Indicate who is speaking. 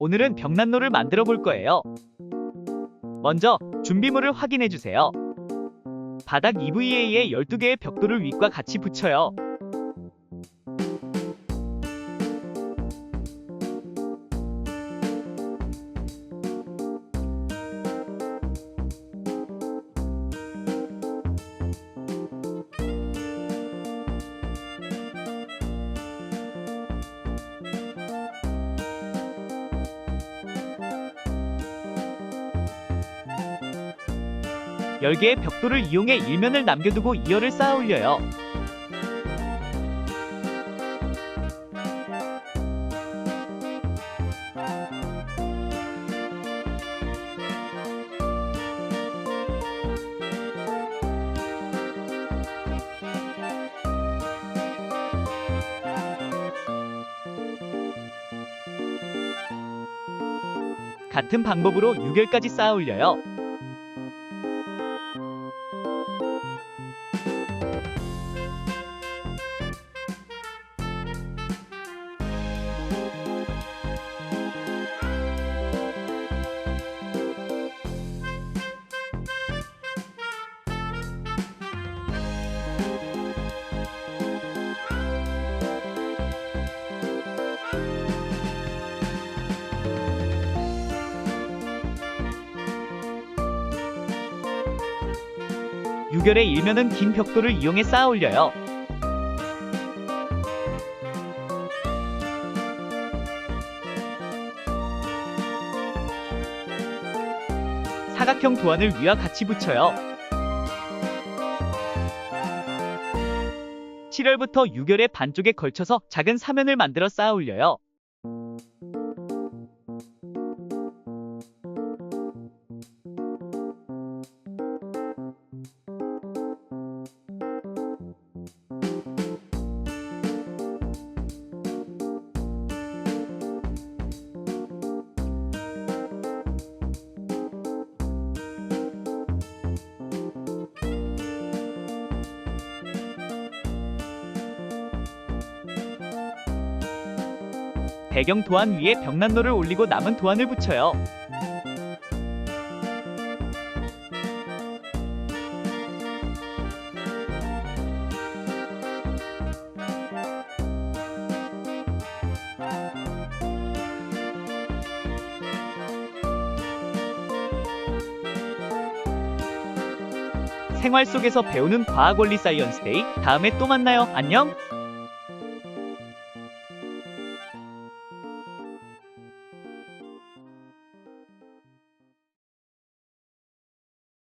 Speaker 1: 오늘은 벽난로를 만들어 볼 거예요. 먼저 준비물을 확인해 주세요. 바닥 EVA에 12개의 벽돌을 윗과 같이 붙여요. 열 개의 벽돌을 이용해 일면을 남겨두고 이열을 쌓아 올려요. 같은 방법으로 유결까지 쌓아 올려요. 유결의 일면은 긴 벽돌을 이용해 쌓아 올려요. 사각형 도안을 위와 같이 붙여요. 7열부터 유결의 반쪽에 걸쳐서 작은 사면을 만들어 쌓아 올려요. 배경 도안 위에 벽난로를 올리고 남은 도안을 붙여요. 생활 속에서 배우는 과학 원리 사이언스 데이, 다음에 또 만나요. 안녕!